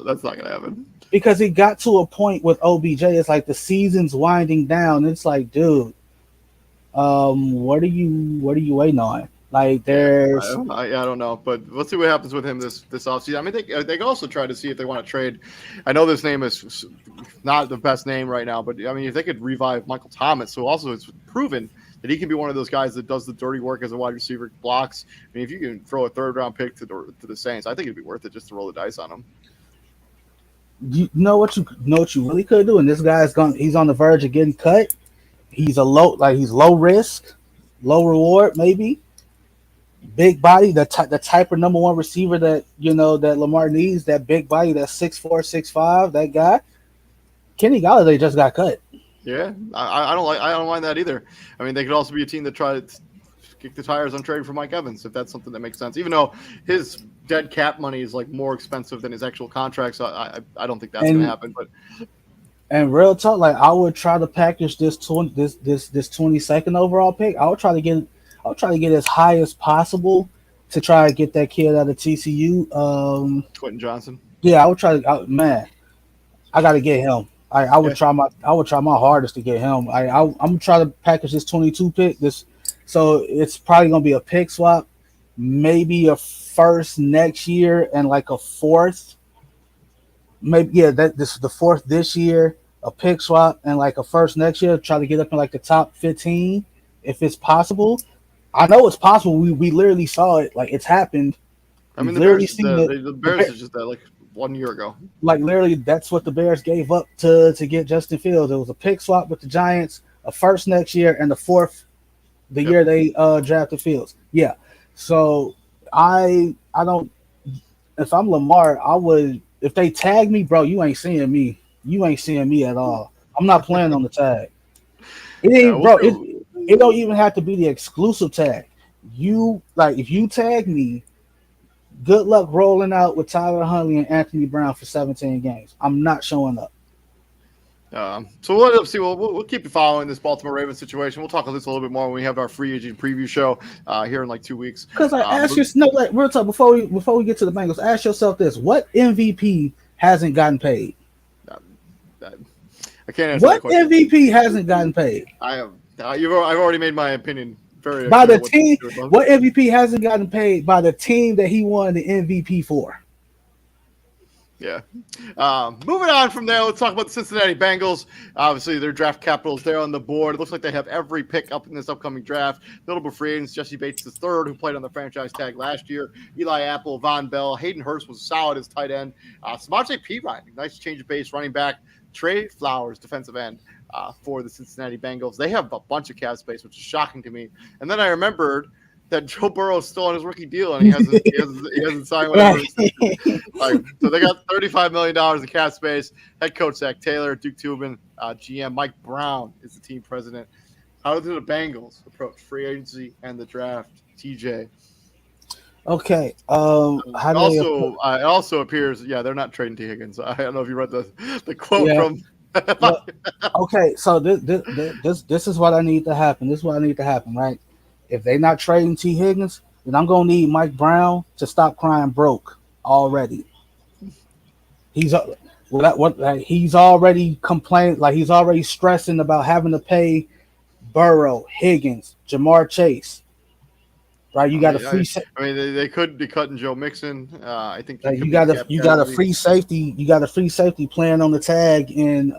that's not going to happen. Because it got to a point with OBJ. It's like the season's winding down. It's like, dude, what are you waiting on? Like there's, I don't know, but let's see what happens with him this offseason. I mean, they can also try to see if they want to trade. I know this name is not the best name right now, but I mean, if they could revive Michael Thomas, who also has proven that he can be one of those guys that does the dirty work as a wide receiver, blocks. I mean, if you can throw a 3rd round pick to the Saints, I think it'd be worth it just to roll the dice on him. You know what you really could do, and this guy's he's on the verge of getting cut. He's he's low risk, low reward, maybe. big body, the type of number one receiver that that Lamar needs, that big body, that 6'4", 6'5", that guy. Kenny Golladay just got cut. Yeah, I don't mind that either. I mean, they could also be a team that try to kick the tires on trading for Mike Evans if that's something that makes sense. Even though his dead cap money is like more expensive than his actual contract, so I don't think that's going to happen. But real talk, like I would try to package this 22nd overall pick. I'll try to get as high as possible to try to get that kid out of TCU. Quentin Johnson. Yeah, I would try to. Man, I got to get him. I would try my hardest to get him. I'm gonna try to package this 22 pick. So it's probably gonna be a pick swap, maybe a first next year and like a fourth. Maybe this is the fourth this year, a pick swap and like a first next year. Try to get up in like the top 15 if it's possible. I know it's possible. We literally saw it. Like it's happened. I mean, the Bears is just that like 1 year ago. Like literally, that's what the Bears gave up to get Justin Fields. It was a pick swap with the Giants, a first next year, and the fourth the year they drafted Fields. Yeah. So I don't. If I'm Lamar, I would. If they tag me, bro, you ain't seeing me. You ain't seeing me at all. I'm not playing on the tag. It ain't, bro. It don't even have to be the exclusive tag. If you tag me. Good luck rolling out with Tyler Huntley and Anthony Brown for 17 games. I'm not showing up. So we'll see. We'll keep following this Baltimore Ravens situation. We'll talk about this a little bit more when we have our free agent preview show here in like 2 weeks. Because real talk before we get to the Bengals, ask yourself this: what MVP hasn't gotten paid? I can't answer what that question. MVP hasn't gotten paid? I've already made my opinion. By the team, what MVP hasn't gotten paid by the team that he won the MVP for? Yeah. Moving on from there, let's talk about the Cincinnati Bengals. Obviously, their draft capital is there on the board. It looks like they have every pick up in this upcoming draft. Notable free agents: Jesse Bates III, who played on the franchise tag last year. Eli Apple, Von Bell, Hayden Hurst was solid as tight end. Samaje Perine, nice change of pace, running back. Trey Flowers, defensive end. For the Cincinnati Bengals. They have a bunch of cap space, which is shocking to me. And then I remembered that Joe Burrow is still on his rookie deal, and he hasn't signed whatever. So they got $35 million in cap space. Head coach Zach Taylor, Duke Tubman, GM Mike Brown is the team president. How do the Bengals approach free agency and the draft, TJ? Okay. It also appears, they're not trading T. Higgins. I don't know if you read the quote from. Okay, so this is what I need to happen. This is what I need to happen, right? If they're not trading T. Higgins, then I'm gonna need Mike Brown to stop crying broke already. He's already complaining, like he's already stressing about having to pay Burrow, Higgins, Jamar Chase. Right, you got a free. They could be cutting Joe Mixon. I think you got a free safety. You got a free safety playing on the tag. And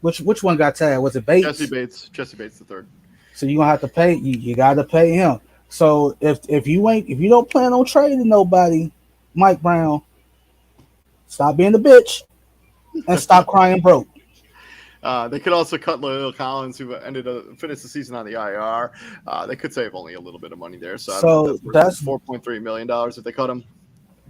which one got tagged? Was it Bates? Jesse Bates the third. So you gonna have to pay. You got to pay him. So if you don't plan on trading nobody, Mike Brown, stop being a bitch and stop crying broke. They could also cut La'el Collins, who finished the season on the IR. They could save only a little bit of money there. So that's $4.3 million if they cut him.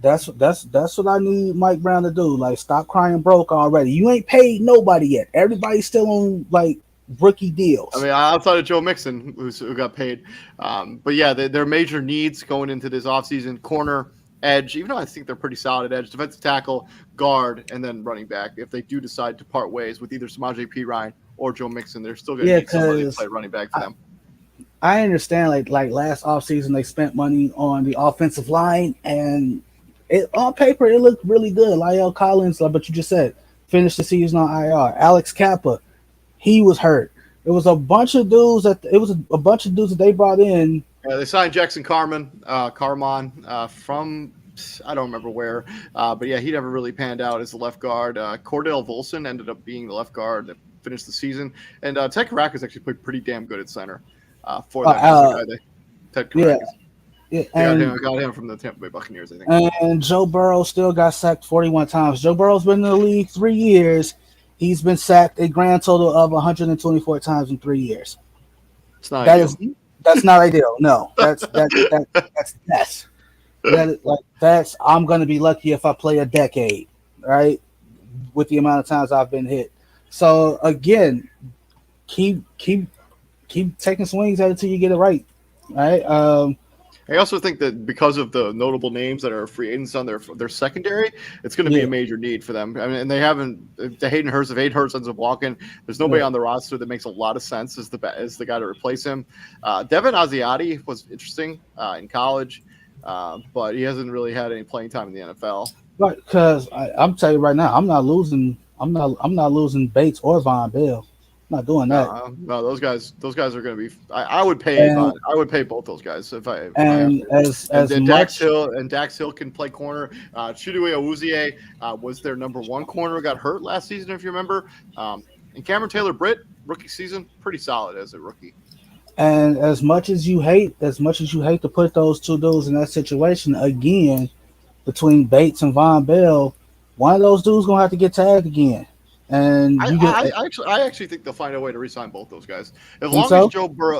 That's what I need Mike Brown to do. Like, stop crying broke already. You ain't paid nobody yet. Everybody's still on like rookie deals. I mean, outside of Joe Mixon, who got paid. But yeah, their major needs going into this offseason: corner, edge, even though I think they're pretty solid at edge, defensive tackle, guard, and then running back. If they do decide to part ways with either Samaje Perine or Joe Mixon, they're still going to need somebody to play running back for them. I understand, like last offseason, they spent money on the offensive line, and on paper, it looked really good. La'el Collins, but you just said, finished the season on IR. Alex Kappa, he was hurt. It was a bunch of dudes that they brought in. They signed Jackson Carman from I don't remember where, but yeah, he never really panned out as the left guard. Cordell Volson ended up being the left guard that finished the season, and Ted Caracas actually played pretty damn good at center for that. Ted Caracas. Yeah, got him from the Tampa Bay Buccaneers, I think. And Joe Burrow still got sacked 41 times. Joe Burrow's been in the league 3 years. He's been sacked a grand total of 124 times in 3 years. It's not That's not ideal. No, that's I'm gonna be lucky if I play a decade, right? With the amount of times I've been hit. So again, keep taking swings at it until you get it right? I also think that because of the notable names that are free agents on their secondary, it's going to be Yeah, a major need for them. I mean, and they haven't. The Hayden Hurst, if Hayden Hurst ends up walking, there's nobody yeah. on the roster that makes a lot of sense as the guy to replace him. Devin Asiati was interesting in college, but he hasn't really had any playing time in the NFL. Right, because I'm telling you right now, I'm not losing. I'm not losing Bates or Von Bell. I'm not doing that. No, those guys are going to be. I would pay And Von. I would pay both those guys if I have and to. And as then Dax much Hill and Dax Hill can play corner. Chidue Awuzie was their number one corner. Got hurt last season, if you remember. And Cameron Taylor Britt, rookie season, pretty solid as a rookie. and as much as you hate to put those two dudes in that situation again between Bates and Von Bell, one of those dudes gonna have to get tagged again. And I, you get I, I actually I actually think they'll find a way to re-sign both those guys. think so. As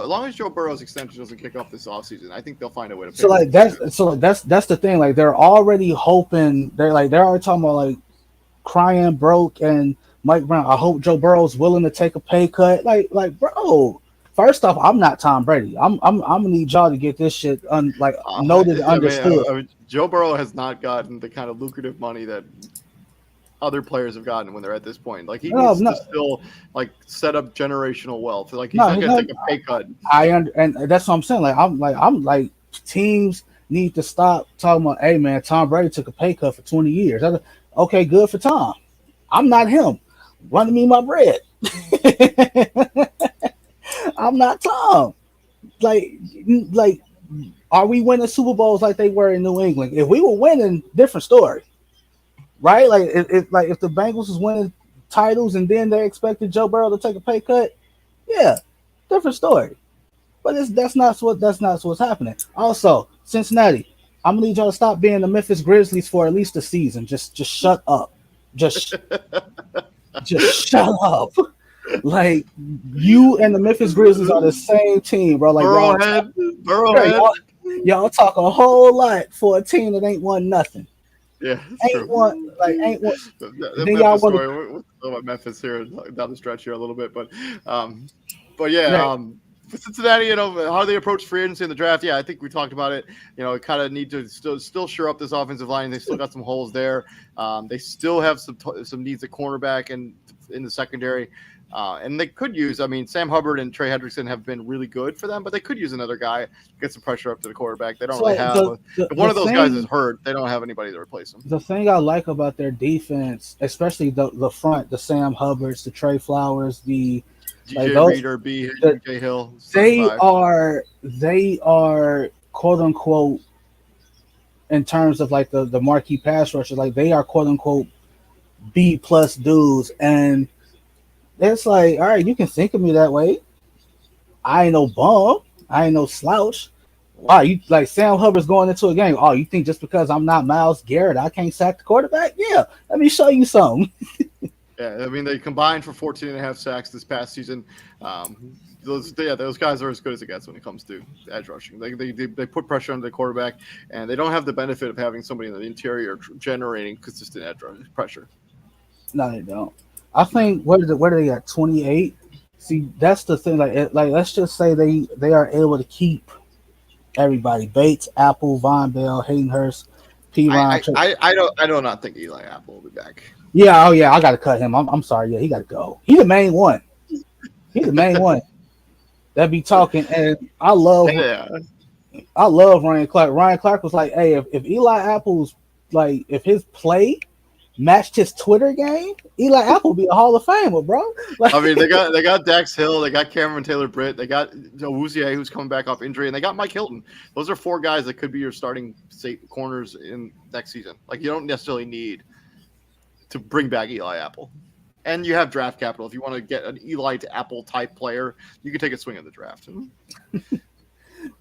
long as Joe Burrow's extension doesn't kick off this offseason, I think they'll find a way to pay So both like those guys. that's the thing. Like they're already hoping they're already talking about like crying broke and Mike Brown. I hope Joe Burrow's willing to take a pay cut. Like bro. First off, I'm not Tom Brady. I'm gonna need y'all to get this shit noted and understood. Joe Burrow has not gotten the kind of lucrative money that other players have gotten when they're at this point. Like he No, needs no, to still like set up generational wealth. Like he's no, not he's going to not. take a pay cut. And that's what I'm saying. I'm like teams need to stop talking about. Hey man, Tom Brady took a pay cut for 20 years. Okay, good for Tom. I'm not him. Run me my bread. I'm not Tom. Like, are we winning Super Bowls like they were in New England? If we were winning, different story, right? Like, if the Bengals was winning titles and then they expected Joe Burrow to take a pay cut, yeah, different story. But that's not what's happening. Also, Cincinnati, I'm gonna need y'all to stop being the Memphis Grizzlies for at least a season. Just shut up. Just just shut up. Like you and the Memphis Grizzlies are the same team, bro. Like y'all talk a whole lot for a team that ain't won nothing. Yeah, that's true. Ain't one. The Then y'all Memphis want story. We'll talk about Memphis here down the stretch here a little bit, but yeah. to. For Cincinnati, how they approach free agency in the draft. Yeah, I think we talked about it. Kind of need to still shore up this offensive line. They still got some holes there. They still have some needs at cornerback and in the secondary. And they could use. I mean, Sam Hubbard and Trey Hendrickson have been really good for them, but they could use another guy, get some pressure up to the quarterback. They don't really have. If one of those guys is hurt, they don't have anybody to replace him. The thing I like about their defense, especially the front, the Sam Hubbards, the Trey Flowers, the DJ Reader, B. J. Hill. They are quote unquote in terms of like the marquee pass rushers, like they are quote unquote B plus dudes, and it's like, all right, you can think of me that way. I ain't no bum. I ain't no slouch. Wow, you like Sam Hubbard's going into a game. Oh, you think just because I'm not Myles Garrett, I can't sack the quarterback? Yeah, let me show you something. Yeah, I mean, they combined for 14 and a half sacks this past season. Those guys are as good as it gets when it comes to edge rushing. They put pressure on the quarterback, and they don't have the benefit of having somebody in the interior generating consistent edge pressure. No, they don't. I think where do they at 28? See, that's the thing. Like let's just say they are able to keep everybody: Bates, Apple, Von Bell, Hayden Hurst, P. Ryan. I do not think Eli Apple will be back. Yeah, oh yeah, I gotta cut him. I'm sorry. Yeah, he gotta go. He's the main one. He's the main one that be talking, and I love Ryan Clark. Ryan Clark was like, hey, if Eli Apple's like if his play matched his Twitter game, Eli Apple would be a Hall of Famer, bro. Like, I mean, they got Dax Hill, they got Cameron Taylor Britt, they got Awuzie who's coming back off injury, and they got Mike Hilton. Those are four guys that could be your starting corners in next season. Like you don't necessarily need to bring back Eli Apple. And you have draft capital. If you want to get an Eli to Apple type player, you can take a swing at the draft.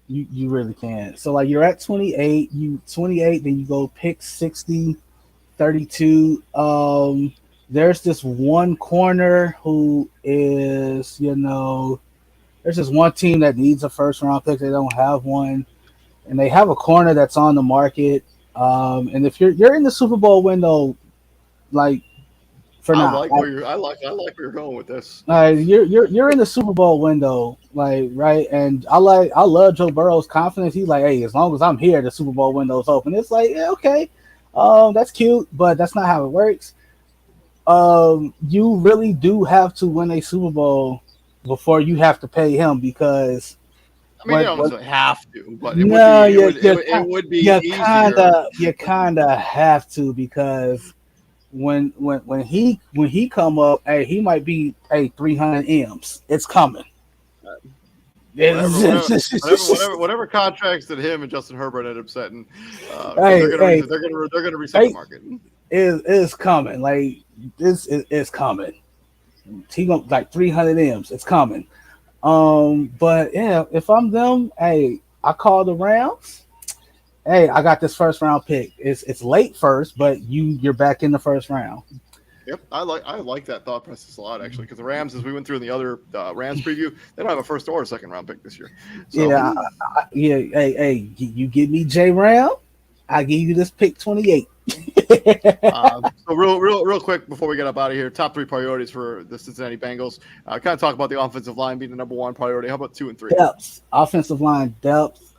you really can. So like you're at 28, then you go pick 60, 32. There's this one corner who is, there's just one team that needs a first round pick. They don't have one, and they have a corner that's on the market. And if you're in the Super Bowl window, like for I now, like where you're. I like where you're going with this. you're in the Super Bowl window, like right. And I love Joe Burrow's confidence. He's like, hey, as long as I'm here, the Super Bowl window's open. It's like, yeah, okay, that's cute, but that's not how it works. You really do have to win a Super Bowl before you have to pay him because I mean, you don't necessarily have to, but it would no, be it would be easier. you kinda have to because when he come up, hey, he might be 300 M's. It's coming. Whatever contracts that him and Justin Herbert ended up setting, they're gonna reset the market. Is coming. Like this is coming. He gonna like 300 M's. It's coming. But yeah, if I'm them, hey, I call the Rams. Hey, I got this first round pick. It's late first, but you're back in the first round. Yep, I like that thought process a lot actually, because the Rams, as we went through in the other Rams preview, they don't have a first or a second round pick this year. So, yeah. Hey, you give me J Ram, I give you this pick 28. So real quick before we get up out of here, top 3 priorities for the Cincinnati Bengals. Kind of talk about the offensive line being the number 1 priority. How about 2 and 3? Depth, offensive line depth,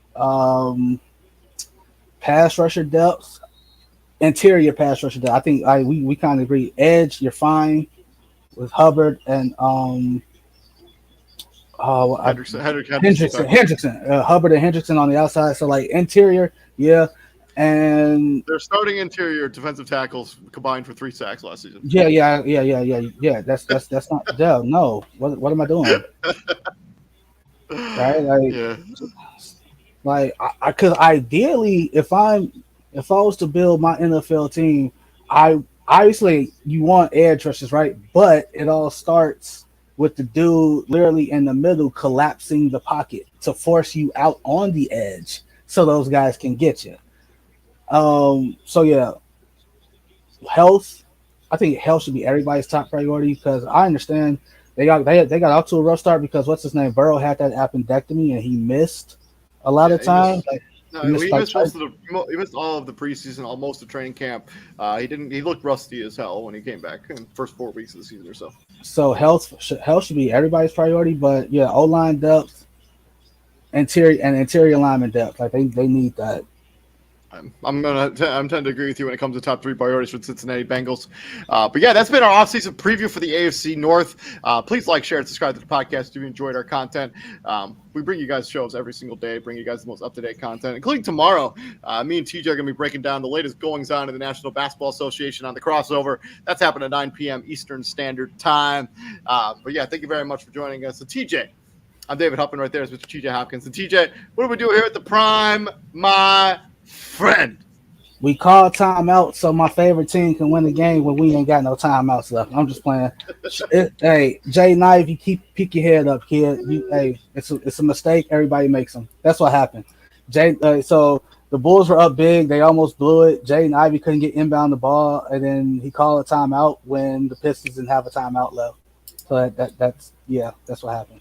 pass rusher depth, interior pass rusher depth. I think we kind of agree. Edge, you're fine with Hubbard and Hendrickson. Hubbard and Hendrickson on the outside. So like interior, yeah. And they're starting interior defensive tackles combined for 3 sacks last season. Yeah. That's not Dell. No. What am I doing? Right? Like, yeah. Like I could ideally, if I was to build my NFL team, I obviously you want edge rushers, right? But it all starts with the dude literally in the middle collapsing the pocket to force you out on the edge so those guys can get you. So yeah, health. I think health should be everybody's top priority because I understand they got out to a rough start because what's his name? Burrow had that appendectomy and he missed a lot of time. He missed all of the preseason, most of training camp. He looked rusty as hell when he came back in the first 4 weeks of the season or so. So health should be everybody's priority, but yeah, O-line depth, interior lineman depth, like they need that. I'm tend to agree with you when it comes to top 3 priorities for the Cincinnati Bengals. But yeah, that's been our offseason preview for the AFC North. Please like, share, and subscribe to the podcast if you enjoyed our content. We bring you guys shows every single day, bring you guys the most up-to-date content, including tomorrow. Me and TJ are going to be breaking down the latest goings-on in the National Basketball Association on the crossover. That's happening at 9 p.m. Eastern Standard Time. But yeah, thank you very much for joining us. So TJ, I'm David Huppin. Right there is Mr. TJ Hopkins. And TJ, what do we do here at the Prime, my friend? We call timeout so my favorite team can win the game when we ain't got no timeouts left. I'm just playing. Hey, Jay Knife, you pick your head up, kid. It's a mistake. Everybody makes them. That's what happened. So the Bulls were up big. They almost blew it. Jay Ivey couldn't get inbound the ball, and then he called a timeout when the Pistons didn't have a timeout left. So that's what happened.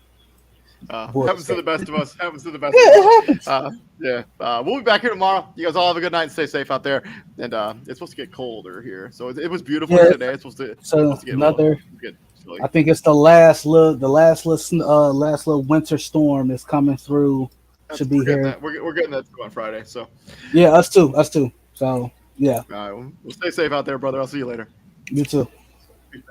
Happens to the best of us. We'll be back here tomorrow. You guys all have a good night and stay safe out there. And it's supposed to get colder here, so it was beautiful today. It's supposed to get another. I think it's the last little winter storm is coming through. Should be here. We're getting that too on Friday. So yeah, us too. So yeah. All right, we'll stay safe out there, brother. I'll see you later. You too. Peace.